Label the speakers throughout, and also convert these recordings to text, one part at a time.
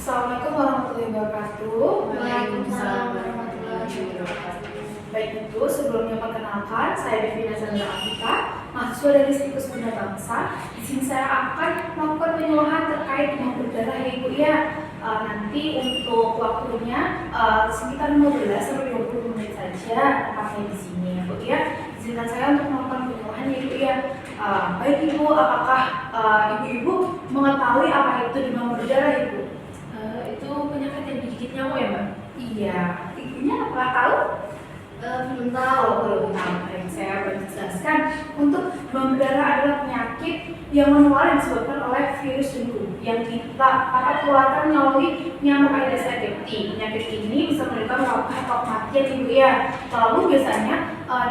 Speaker 1: Assalamualaikum warahmatullahi wabarakatuh.
Speaker 2: Waalaikumsalam warahmatullahi wabarakatuh.
Speaker 1: Baik itu, sebelumnya perkenalkan, saya Devina Chandra Afika, mahasiswa dari Situs Bunda Bangsa. Di sini saya akan melakukan penyuluhan terkait dengan berdarah ya Ibu ya. Nanti untuk waktunya sekitar 15 sampai 20 menit saja tepatnya di sini ya Bu ya. Izinkan saya untuk melakukan penyuluhan ya Ibu ya. Baik Ibu, apakah Ibu-Ibu mengetahui apa itu demam berdarah Ibu?
Speaker 2: Itu penyakit yang digigit nyamuk ya Mbak?
Speaker 1: Iya, ibunya apa tahu?
Speaker 2: Belum tahu.
Speaker 1: Belum tahu. Baik, saya menjelaskan. Untuk demam berdarah adalah penyakit yang menular yang disebabkan oleh virus dengue yang kita dapat keluarkan melalui nyamuk Aedes aegypti. Penyakit ini bisa menyebabkan wabah atau kematian Ibu ya. Lalu biasanya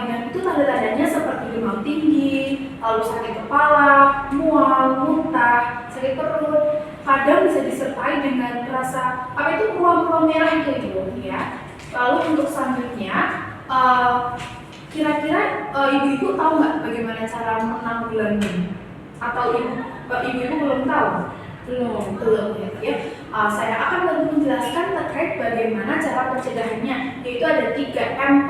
Speaker 1: dengan itu tanda-tandanya seperti demam tinggi, lalu sakit kepala, mual, muntah, sakit perut. Kadang bisa disertai dengan rasa ruam-ruam merah itu Ibu ya. Lalu untuk selanjutnya kira-kira ibu-ibu tahu nggak bagaimana cara menanggulangi? Atau ibu-ibu belum tahu? Belum ya. Saya akan bantu menjelaskan terkait bagaimana cara pencegahannya, yaitu ada 3 M+,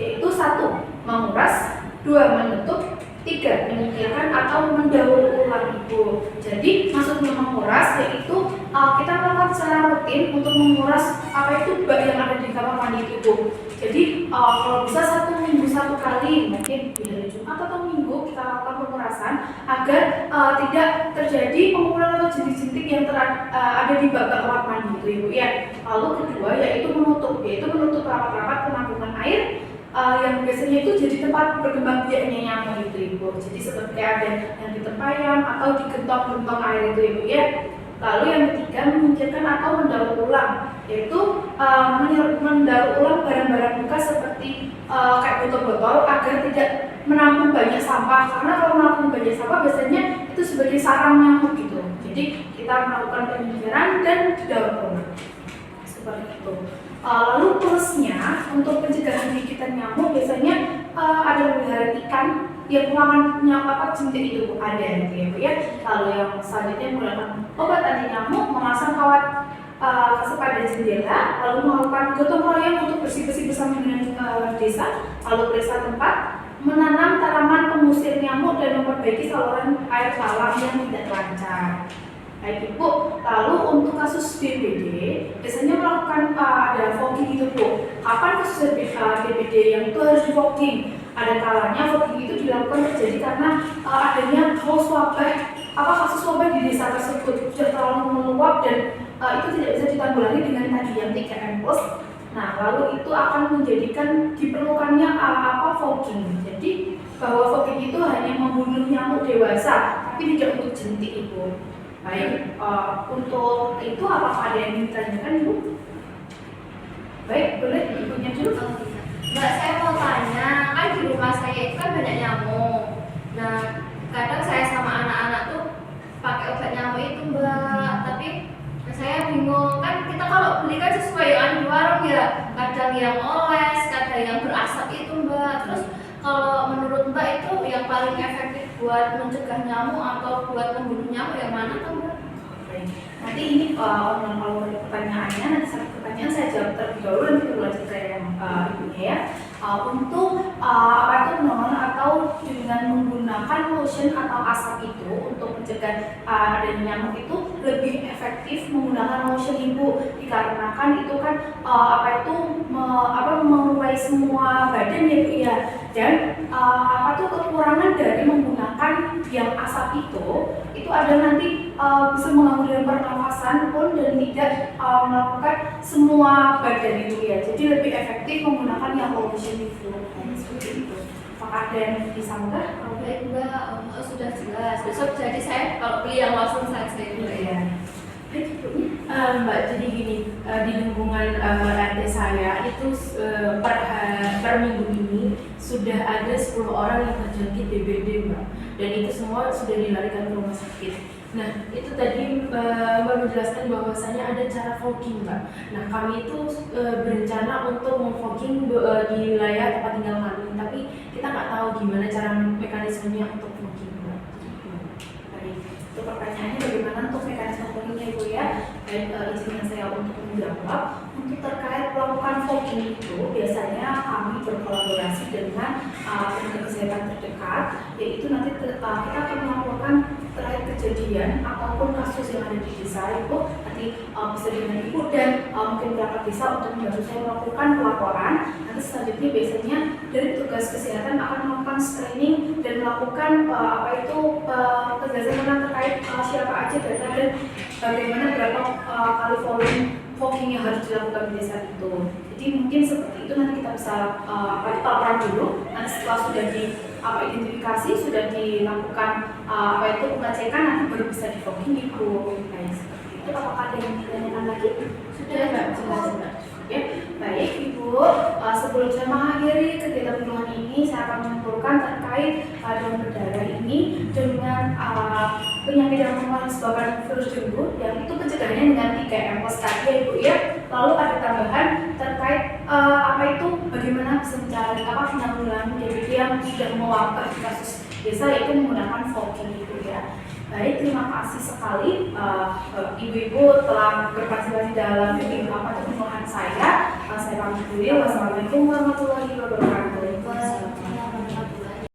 Speaker 1: yaitu 1. Menguras, 2. Menutup, 3. Menyingkirkan atau mendaur ulang Ibu. Jadi maksudnya menguras yaitu kita melakukan secara rutin untuk menguras apa itu bak yang ada di kamar mandi Ibu. Jadi kalau bisa 1 minggu 1 kali, mungkin di hari Jumat atau Minggu kita lakukan pengurasan agar tidak terjadi pengumpulan atau jentik-jentik yang ada di bak kamar mandi itu Ibu ya. Lalu kedua yaitu menutup rapat-rapat penampungan air yang biasanya itu jadi tempat berkembang biaknya nyamuk itu Ibu. Jadi seperti ada yang di tempayan atau di gentong-gentong air itu Ibu ya. Lalu yang ketiga menyingkirkan atau mendaur ulang, yaitu mendaur ulang barang-barang bekas seperti kayak botol-botol agar tidak menampung banyak sampah. Karena kalau menampung banyak sampah biasanya itu sebagai sarang nyamuk gitu. Jadi kita melakukan penyingkiran dan daur ulang seperti itu. Lalu plusnya untuk pencegahan gigitan nyamuk biasanya ada memelihara ikan yang ulangan nyamuk jentik itu Bu, ada gitu ya Bu ya. Lalu yang selanjutnya menggunakan obat anti nyamuk, memasang kawat kepada jendela, lalu melakukan gotong royong untuk bersih-bersih bersama dengan desa, lalu periksa tempat, menanam tanaman pengusir nyamuk dan memperbaiki saluran air talang yang tidak lancar. Baik Ibu, lalu untuk kasus DBD biasanya melakukan ada fogging itu Bu. Kapan kasus DBD yang itu harus di fogging? Ada kalanya fogging itu dilakukan terjadi karena adanya kasus wabah di desa tersebut sudah terlalu meluap dan itu tidak bisa ditanggulangi dengan tadi yang 3M+. Nah, lalu itu akan menjadikan diperlukannya fogging. Jadi bahwa fogging itu hanya membunuh nyamuk dewasa, tapi tidak untuk jentik Ibu. Baik, untuk itu apakah ada yang ditanyakan Ibu? Baik, boleh ibunya dulu.
Speaker 2: Mbak, saya mau tanya, kan di rumah saya itu kan banyak nyamuk. Nah, kadang saya sama anak-anak tuh pakai obat nyamuk itu Mbak, tapi saya bingung, kan kita kalau beli kan sesuai yang di warung ya, kadang yang oles, kadang yang berasap itu Mbak. Terus kalau menurut Mbak itu yang paling efektif buat mencegah nyamuk atau buat membunuh nyamuk yang mana kan Mbak?
Speaker 1: Nanti ini kalau ada pertanyaannya, nanti satu pertanyaan saya jawab terlebih dahulu, nanti berlanjut ke yang ibunya ya. Untuk penanganan atau dengan menggunakan lotion atau asap itu untuk mencegah adanya nyamuk itu lebih efektif menggunakan lotion Ibu, dikarenakan itu kan mengurai semua badan ya Bu ya. Dan kekurangan dari menggunakan yang asap itu ada nanti bisa mengganggu dengan pernafasan pun dan tidak melakukan semua badan itu ya. Jadi lebih efektif menggunakan yang lotion itu. Seperti itu. Apakah ada yang disambung?
Speaker 2: Baik Mbak, sudah jelas. Besok jadi saya kalau beli yang langsung saja itu ya.
Speaker 3: Mbak, jadi gini, di lingkungan RT saya itu per minggu ini sudah ada 10 orang yang terjangkit DBD Mbak, dan itu semua sudah dilarikan ke rumah sakit. Nah, itu tadi Mbak menjelaskan bahwasanya ada cara fogging Mbak. Nah, kami itu berencana untuk memfogging di wilayah tempat tinggal kami, tapi kita nggak tahu gimana cara mekanismenya untuk fogging Mbak.
Speaker 1: Baik, itu pertanyaannya bagaimana untuk mekanisme foggingnya Ibu ya. Baik, izinkan saya untuk menjawab. Untuk terkait melakukan fogging itu, biasanya kami berkolaborasi dengan tenaga kesehatan terdekat, yaitu nanti kita akan melakukan terkait kejadian ataupun kasus yang ada di desa itu nanti bisa dengan ibu dan mungkin perangkat desa untuk membantu saya melakukan pelaporan. Nanti selanjutnya biasanya dari petugas kesehatan akan melakukan screening dan melakukan penjelasan terkait siapa aja data dan bagaimana berapa kali volume fogging yang harus dilakukan di desa itu. Jadi mungkin seperti itu, nanti kita bisa pelaporan dulu. Nanti setelah sudah identifikasi, sudah dilakukan pengecekan, nanti baru bisa di fogging ibu. Baik, seperti itu. Apakah ada yang ditanyakan lagi?
Speaker 3: Sudah Mbak, jelas.
Speaker 1: Oke, baik Ibu. Sebelum saya mengakhiri kegiatan penyuluhan ini, saya akan menyimpulkan terkait demam berdarah ini dengan penyakit yang disebabkan virus dengue, yang itu pencegahannya dengan 3M tadi ya Ibu ya. Lalu ada tambahan terkait bagaimana bisa mencari penanggulangan DBD yang sudah mewabah di kasus desa, yaitu menggunakan fogging itu ya. Baik, terima kasih sekali ibu-ibu telah berpartisipasi dalam penyuluhan saya. Saya pamit dulu. Wassalamualaikum warahmatullahi wabarakatuh.